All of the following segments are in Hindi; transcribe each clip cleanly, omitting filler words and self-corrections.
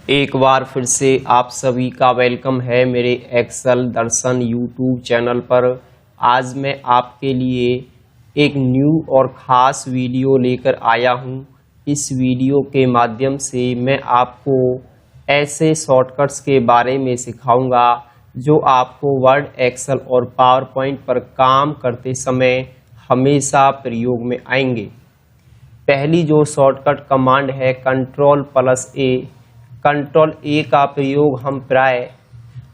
एक बार फिर से आप सभी का वेलकम है मेरे एक्सेल दर्शन यूट्यूब चैनल पर। आज मैं आपके लिए एक न्यू और ख़ास वीडियो लेकर आया हूं। इस वीडियो के माध्यम से मैं आपको ऐसे शॉर्टकट्स के बारे में सिखाऊंगा जो आपको वर्ड, एक्सेल और पावर पॉइंट पर काम करते समय हमेशा प्रयोग में आएंगे। पहली जो शॉर्टकट कमांड है Ctrl+A। कंट्रोल ए का प्रयोग हम प्राय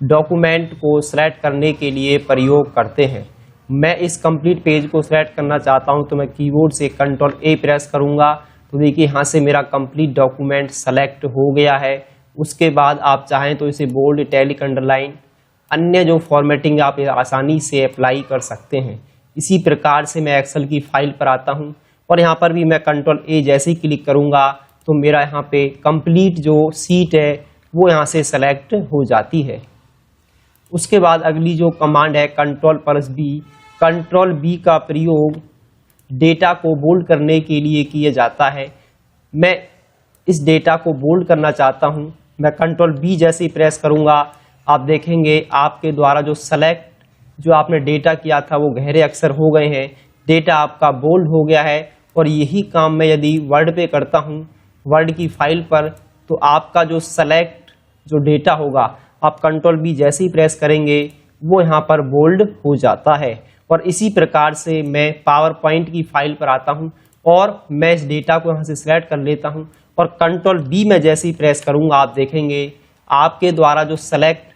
डॉक्यूमेंट को सिलेक्ट करने के लिए प्रयोग करते हैं। मैं इस कंप्लीट पेज को सिलेक्ट करना चाहता हूं तो मैं कीबोर्ड से कंट्रोल ए प्रेस करूंगा तो देखिए यहाँ से मेरा कंप्लीट डॉक्यूमेंट सेलेक्ट हो गया है। उसके बाद आप चाहें तो इसे बोल्ड, इटैलिक, अंडरलाइन, अन्य जो फॉर्मेटिंग आप आसानी से अप्लाई कर सकते हैं। इसी प्रकार से मैं एक्सेल की फाइल पर आता हूँ और यहाँ पर भी मैं कंट्रोल ए जैसे ही क्लिक करूँगा तो मेरा यहाँ पे कंप्लीट जो सीट है वो यहाँ से सेलेक्ट हो जाती है। उसके बाद अगली जो कमांड है Ctrl+B। कंट्रोल बी का प्रयोग डेटा को बोल्ड करने के लिए किया जाता है। मैं इस डेटा को बोल्ड करना चाहता हूँ, मैं कंट्रोल बी जैसे ही प्रेस करूँगा आप देखेंगे आपके द्वारा जो सेलेक्ट जो आपने डेटा किया था वो गहरे अक्षर हो गए हैं, डेटा आपका बोल्ड हो गया है। और यही काम मैं यदि वर्ड पे करता हूँ, वर्ड की फाइल पर, तो आपका जो सेलेक्ट जो डेटा होगा आप कंट्रोल बी जैसे ही प्रेस करेंगे वो यहाँ पर बोल्ड हो जाता है। और इसी प्रकार से मैं पावर पॉइंट की फाइल पर आता हूँ और मैं इस डेटा को यहाँ से सिलेक्ट कर लेता हूँ और कंट्रोल बी में जैसे ही प्रेस करूँगा आप देखेंगे आपके द्वारा जो सेलेक्ट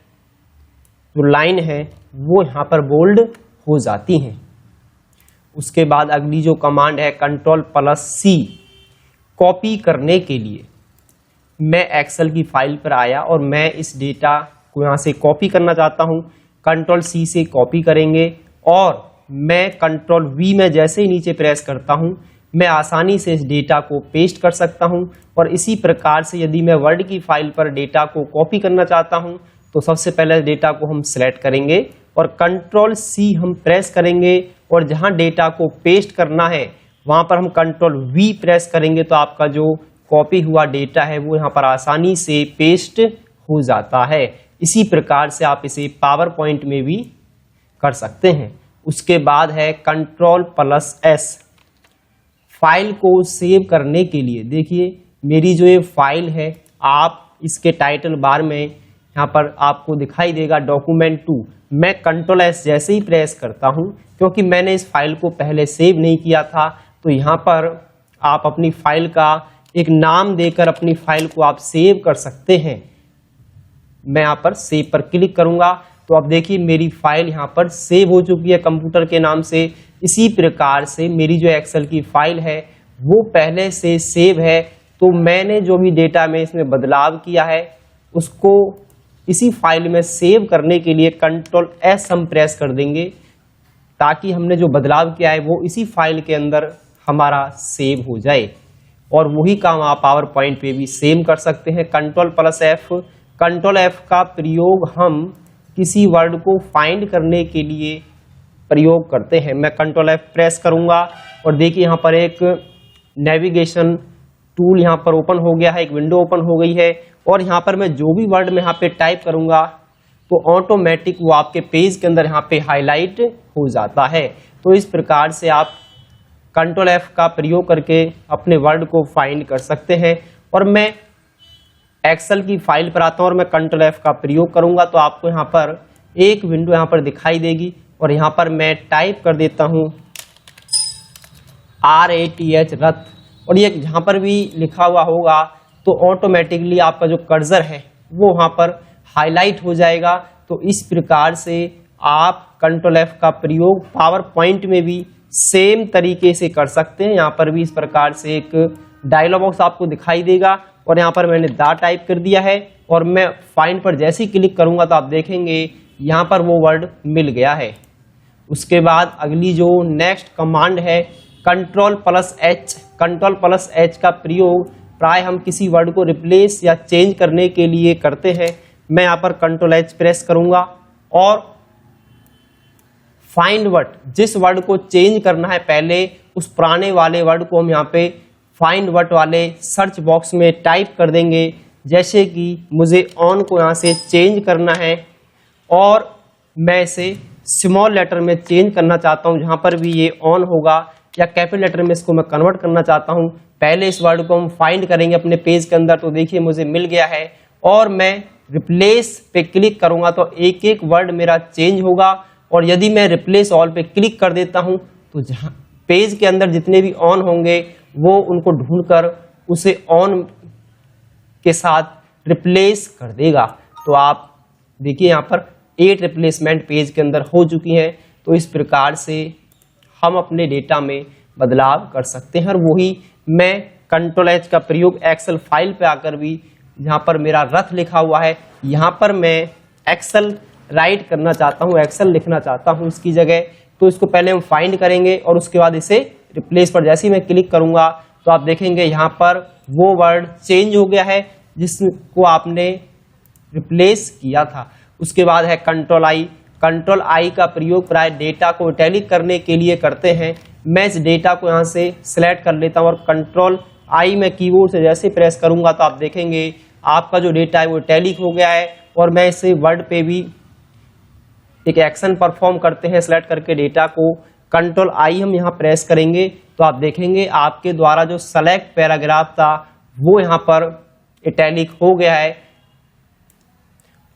जो लाइन है वो यहाँ पर बोल्ड हो जाती हैं। उसके बाद अगली जो कमांड है Ctrl+C। कॉपी करने के लिए मैं एक्सेल की फाइल पर आया और मैं इस डेटा को यहाँ से कॉपी करना चाहता हूँ। Ctrl+C से कॉपी करेंगे और मैं Ctrl+V में जैसे ही नीचे प्रेस करता हूँ मैं आसानी से इस डेटा को पेस्ट कर सकता हूँ। और इसी प्रकार से यदि मैं वर्ड की फाइल पर डेटा को कॉपी करना चाहता हूँ तो सबसे पहले डेटा को हम सिलेक्ट करेंगे और Ctrl+C हम प्रेस करेंगे और जहाँ डेटा को पेस्ट करना है वहाँ पर हम Ctrl+V प्रेस करेंगे तो आपका जो कॉपी हुआ डेटा है वो यहाँ पर आसानी से पेस्ट हो जाता है। इसी प्रकार से आप इसे पावर पॉइंट में भी कर सकते हैं। उसके बाद है Ctrl+S। फाइल को सेव करने के लिए देखिए मेरी जो ये फाइल है आप इसके टाइटल बार में यहाँ पर आपको दिखाई देगा Document2। मैं Ctrl+S जैसे ही प्रेस करता हूँ क्योंकि मैंने इस फाइल को पहले सेव नहीं किया था तो यहाँ पर आप अपनी फाइल का एक नाम देकर अपनी फाइल को आप सेव कर सकते हैं। मैं यहाँ पर सेव पर क्लिक करूँगा तो आप देखिए मेरी फाइल यहाँ पर सेव हो चुकी है कंप्यूटर के नाम से। इसी प्रकार से मेरी जो एक्सेल की फाइल है वो पहले से सेव है तो मैंने जो भी डेटा में इसमें बदलाव किया है उसको इसी फाइल में सेव करने के लिए Ctrl+S हम प्रेस कर देंगे ताकि हमने जो बदलाव किया है वो इसी फाइल के अंदर हमारा सेव हो जाए। और वही काम आप पावर पॉइंट पे भी सेम कर सकते हैं। Ctrl+F। Ctrl+F का प्रयोग हम किसी वर्ड को फाइंड करने के लिए प्रयोग करते हैं। मैं Ctrl+F प्रेस करूंगा और देखिए यहाँ पर एक नेविगेशन टूल यहाँ पर ओपन हो गया है, एक विंडो ओपन हो गई है। और यहाँ पर मैं जो भी वर्ड में यहाँ पे टाइप करूंगा तो ऑटोमेटिक वो आपके पेज के अंदर यहाँ पे हाईलाइट हो जाता है। तो इस प्रकार से आप Ctrl+F का प्रयोग करके अपने वर्ड को फाइंड कर सकते हैं। और मैं एक्सेल की फाइल पर आता हूँ और मैं Ctrl+F का प्रयोग करूंगा तो आपको यहाँ पर एक विंडो यहाँ पर दिखाई देगी और यहाँ पर मैं टाइप कर देता हूँ RATH रथ। और ये जहाँ पर भी लिखा हुआ होगा तो ऑटोमेटिकली आपका जो कर्सर है वो वहाँ पर हाईलाइट हो जाएगा। तो इस प्रकार से आप Ctrl+F का प्रयोग पावर पॉइंट में भी सेम तरीके से कर सकते हैं। यहाँ पर भी इस प्रकार से एक डायलॉग बॉक्स आपको दिखाई देगा और यहाँ पर मैंने दा टाइप कर दिया है और मैं फाइंड पर जैसे ही क्लिक करूँगा तो आप देखेंगे यहाँ पर वो वर्ड मिल गया है। उसके बाद अगली जो नेक्स्ट कमांड है Ctrl+H। Ctrl+H का प्रयोग प्राय हम किसी वर्ड को रिप्लेस या चेंज करने के लिए करते हैं। मैं यहाँ पर Ctrl+H प्रेस करूँगा और फाइंड वर्ड, जिस वर्ड को चेंज करना है पहले उस पुराने वाले वर्ड को हम यहाँ पे फाइंड वर्ड वाले सर्च बॉक्स में टाइप कर देंगे जैसे कि मुझे ऑन को यहाँ से चेंज करना है और मैं इसे स्मॉल लेटर में चेंज करना चाहता हूँ, जहाँ पर भी ये ऑन होगा, या कैपिटल लेटर में इसको मैं कन्वर्ट करना चाहता हूँ। पहले इस वर्ड को हम फाइंड करेंगे अपने पेज के अंदर। तो देखिए मुझे मिल गया है और मैं रिप्लेस पे क्लिक करूंगा तो एक एक वर्ड मेरा चेंज होगा। और यदि मैं रिप्लेस ऑल पे क्लिक कर देता हूं तो जहां पेज के अंदर जितने भी ऑन होंगे वो उनको ढूंढकर उसे ऑन के साथ रिप्लेस कर देगा। तो आप देखिए यहाँ पर 8 रिप्लेसमेंट पेज के अंदर हो चुकी है। तो इस प्रकार से हम अपने डेटा में बदलाव कर सकते हैं। और वही मैं Ctrl+H का प्रयोग एक्सेल फाइल पे आकर भी, जहाँ पर मेरा रथ लिखा हुआ है, यहाँ पर मैं एक्सेल राइट करना चाहता हूँ, एक्सेल लिखना चाहता हूँ इसकी जगह। तो इसको पहले हम फाइंड करेंगे और उसके बाद इसे रिप्लेस पर जैसे ही मैं क्लिक करूंगा तो आप देखेंगे यहाँ पर वो वर्ड चेंज हो गया है जिसको आपने रिप्लेस किया था। उसके बाद है Ctrl+I का प्रयोग प्राय डेटा को इटैलिक करने के लिए करते हैं। मैं इस डेटा को यहाँ से सिलेक्ट कर लेता हूँ और Ctrl+I मैं कीबोर्ड से जैसे प्रेस करूंगा तो आप देखेंगे आपका जो डेटा है वो इटैलिक हो गया है। और मैं इसे वर्ड पे भी एक एक्शन परफॉर्म करते हैं, सिलेक्ट करके डेटा को Ctrl+I हम यहाँ प्रेस करेंगे तो आप देखेंगे आपके द्वारा जो सेलेक्ट पैराग्राफ था वो यहाँ पर इटैलिक हो गया है।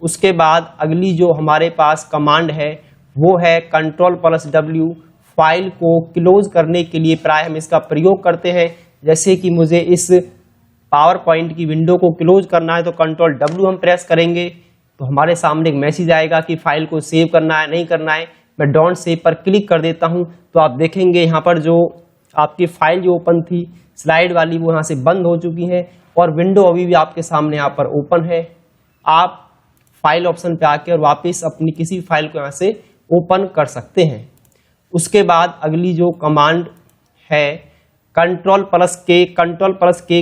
उसके बाद अगली जो हमारे पास कमांड है वो है Ctrl+W। फाइल को क्लोज करने के लिए प्राय हम इसका प्रयोग करते हैं। जैसे कि मुझे इस पावर पॉइंट की विंडो को क्लोज करना है तो Ctrl+W हम प्रेस करेंगे तो हमारे सामने एक मैसेज आएगा कि फाइल को सेव करना है नहीं करना है। मैं डोंट सेव पर क्लिक कर देता हूं तो आप देखेंगे यहाँ पर जो आपकी फाइल जो ओपन थी स्लाइड वाली वो यहाँ से बंद हो चुकी है और विंडो अभी भी आपके सामने यहाँ पर ओपन है। आप फाइल ऑप्शन पे आके और वापस अपनी किसी फाइल को यहाँ से ओपन कर सकते हैं। उसके बाद अगली जो कमांड है Ctrl+K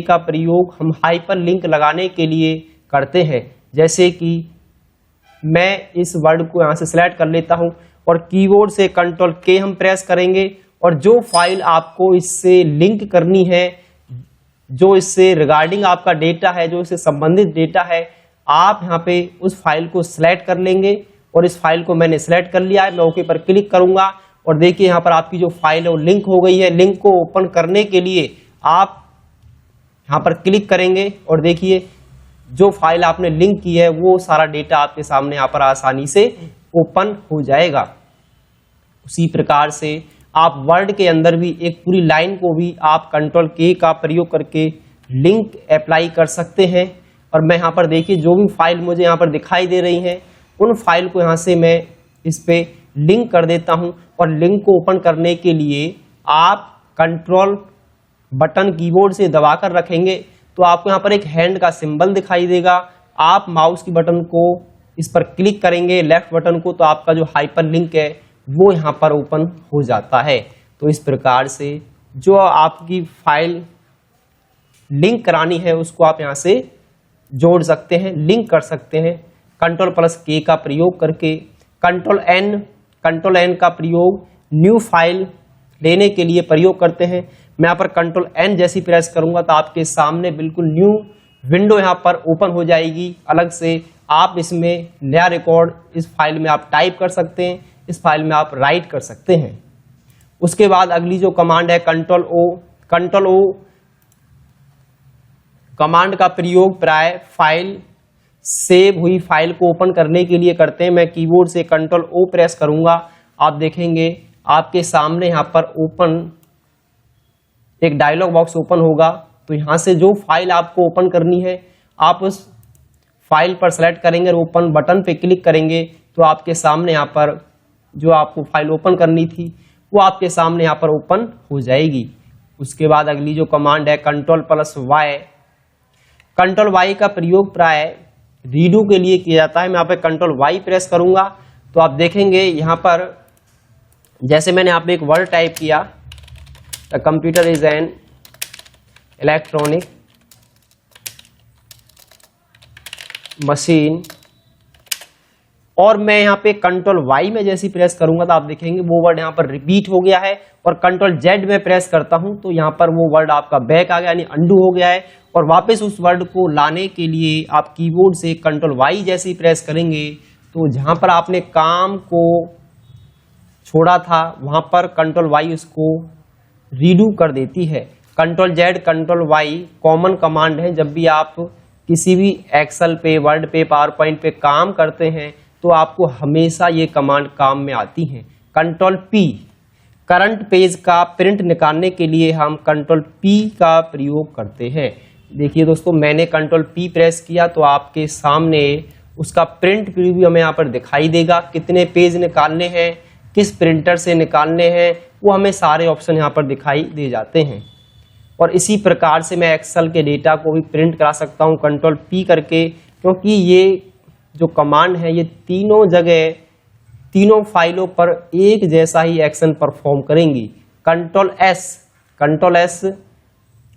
का प्रयोग हम हाइपर लिंक लगाने के लिए करते हैं। जैसे कि मैं इस वर्ड को यहाँ से सिलेक्ट कर लेता हूँ और कीबोर्ड से Ctrl+K हम प्रेस करेंगे और जो फाइल आपको इससे लिंक करनी है, जो इससे रिगार्डिंग आपका डेटा है, जो इससे संबंधित डेटा है, आप यहाँ पे उस फाइल को सिलेक्ट कर लेंगे। और इस फाइल को मैंने सिलेक्ट कर लिया है, मैं ओके पर क्लिक करूंगा और देखिए यहाँ पर आपकी जो फाइल है वो लिंक हो गई है। लिंक को ओपन करने के लिए आप यहाँ पर क्लिक करेंगे और देखिए जो फाइल आपने लिंक की है वो सारा डेटा आपके सामने यहाँ पर आसानी से ओपन हो जाएगा। उसी प्रकार से आप वर्ड के अंदर भी एक पूरी लाइन को भी आप Ctrl+K का प्रयोग करके लिंक अप्लाई कर सकते हैं। और मैं यहाँ पर देखिए जो भी फाइल मुझे यहाँ पर दिखाई दे रही हैं उन फाइल को यहाँ से मैं इस पे लिंक कर देता हूँ। और लिंक को ओपन करने के लिए आप कंट्रोल बटन कीबोर्ड से दबाकर रखेंगे तो आपको यहाँ पर एक हैंड का सिंबल दिखाई देगा। आप माउस की बटन को इस पर क्लिक करेंगे लेफ्ट बटन को तो आपका जो हाइपर लिंक है वो यहाँ पर ओपन हो जाता है। तो इस प्रकार से जो आपकी फाइल लिंक करानी है उसको आप यहाँ से जोड़ सकते हैं, लिंक कर सकते हैं Ctrl+K का प्रयोग करके। Ctrl+N का प्रयोग न्यू फाइल लेने के लिए प्रयोग करते हैं। मैं यहाँ पर Ctrl+N जैसी प्रेस करूंगा तो आपके सामने बिल्कुल न्यू विंडो यहाँ पर ओपन हो जाएगी अलग से। आप इसमें नया रिकॉर्ड इस फाइल में आप टाइप कर सकते हैं, इस फाइल में आप राइट कर सकते हैं। उसके बाद अगली जो कमांड है Ctrl+O कमांड का प्रयोग प्राय फाइल सेव हुई फाइल को ओपन करने के लिए करते हैं। मैं कीबोर्ड से Ctrl+O प्रेस करूंगा, आप देखेंगे आपके सामने यहाँ पर ओपन एक डायलॉग बॉक्स ओपन होगा। तो यहाँ से जो फाइल आपको ओपन करनी है आप उस फाइल पर सेलेक्ट करेंगे और ओपन बटन पे क्लिक करेंगे तो आपके सामने यहाँ पर जो आपको फाइल ओपन करनी थी वो आपके सामने यहाँ पर ओपन हो जाएगी। उसके बाद अगली जो कमांड है Ctrl+Y का प्रयोग प्राय रीडू के लिए किया जाता है। मैं यहाँ पे Ctrl+Y प्रेस करूंगा तो आप देखेंगे यहाँ पर जैसे मैंने यहाँ पे एक वर्ड टाइप किया, the computer is an electronic machine और मैं यहाँ पे कंट्रोल वाई में जैसे प्रेस करूंगा तो आप देखेंगे वो वर्ड यहाँ पर रिपीट हो गया है, और कंट्रोल जेड में प्रेस करता हूं तो यहाँ पर वो वर्ड आपका बैक आ गया, यानी अंडू हो गया है। और वापस उस वर्ड को लाने के लिए आप कीबोर्ड से कंट्रोल वाई जैसे ही प्रेस करेंगे तो जहां पर आपने काम को छोड़ा था वहां पर कंट्रोल वाई उसको रीडू कर देती है। Control Z control Y common command है, जब भी आप किसी भी एक्सेल पे, वर्ड पे, पावर पॉइंट पे काम करते हैं तो आपको हमेशा ये कमांड काम में आती हैं। कंट्रोल पी करंट पेज का प्रिंट निकालने के लिए हम कंट्रोल पी का प्रयोग करते हैं। देखिए दोस्तों, मैंने कंट्रोल पी प्रेस किया तो आपके सामने उसका प्रिंट प्रीव्यू हमें यहाँ पर दिखाई देगा। कितने पेज निकालने हैं, किस प्रिंटर से निकालने हैं, वो हमें सारे ऑप्शन यहाँ पर दिखाई दे जाते हैं। और इसी प्रकार से मैं एक्सेल के डेटा को भी प्रिंट करा सकता हूँ कंट्रोल पी करके, क्योंकि ये जो कमांड है ये तीनों जगह, तीनों फाइलों पर एक जैसा ही एक्शन परफॉर्म करेंगी। कंट्रोल एस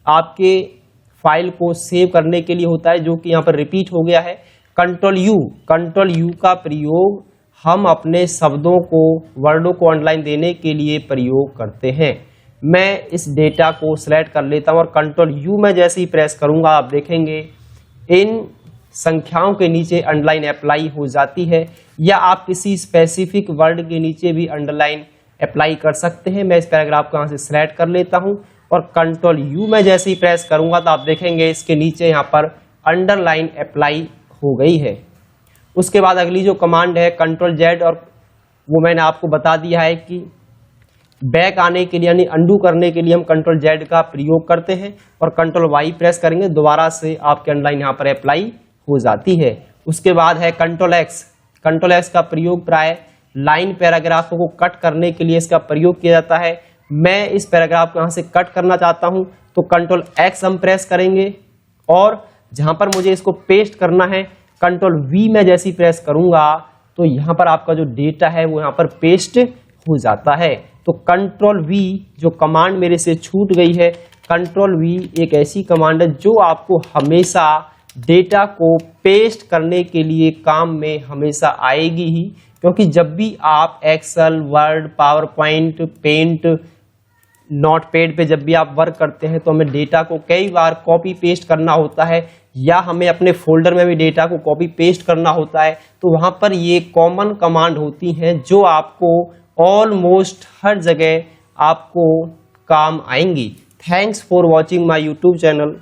आपके फाइल को सेव करने के लिए होता है, जो कि यहाँ पर रिपीट हो गया है। कंट्रोल यू का प्रयोग हम अपने शब्दों को, वर्डों को अंडरलाइन देने के लिए प्रयोग करते हैं। मैं इस डेटा को सिलेक्ट कर लेता हूं और कंट्रोल यू में जैसे ही प्रेस करूंगा आप देखेंगे इन संख्याओं के नीचे अंडरलाइन अप्लाई हो जाती है, या आप किसी स्पेसिफिक वर्ड के नीचे भी अंडरलाइन अप्लाई कर सकते हैं। मैं इस पैराग्राफ को यहाँ से सिलेक्ट कर लेता हूं और कंट्रोल यू में जैसे ही प्रेस करूंगा तो आप देखेंगे इसके नीचे यहाँ पर अंडरलाइन अप्लाई हो गई है। उसके बाद अगली जो कमांड है कंट्रोल जेड, और वो मैंने आपको बता दिया है कि बैक आने के लिए यानी अंडू करने के लिए हम कंट्रोल जेड का प्रयोग करते हैं, और कंट्रोल वाई प्रेस करेंगे दोबारा से आपके अंडरलाइन यहाँ पर अप्लाई हो जाती है। उसके बाद है कंट्रोल एक्स का प्रयोग प्राय लाइन पैराग्राफों को कट करने के लिए इसका प्रयोग किया जाता है। मैं इस पैराग्राफ को यहाँ से कट करना चाहता हूँ तो कंट्रोल एक्स हम प्रेस करेंगे, और जहां पर मुझे इसको पेस्ट करना है कंट्रोल वी में जैसी प्रेस करूंगा तो यहाँ पर आपका जो डेटा है वो यहाँ पर पेस्ट हो जाता है। तो कंट्रोल वी जो कमांड मेरे से छूट गई है, कंट्रोल वी एक ऐसी कमांड है जो आपको हमेशा डेटा को पेस्ट करने के लिए काम में हमेशा आएगी ही, क्योंकि जब भी आप Excel, Word, PowerPoint, Paint, Notepad पे जब भी आप वर्क करते हैं तो हमें डेटा को कई बार कॉपी पेस्ट करना होता है, या हमें अपने फोल्डर में भी डेटा को कॉपी पेस्ट करना होता है। तो वहां पर ये कॉमन कमांड होती हैं जो आपको ऑलमोस्ट हर जगह आपको काम आएंगी। Thanks for watching my YouTube channel.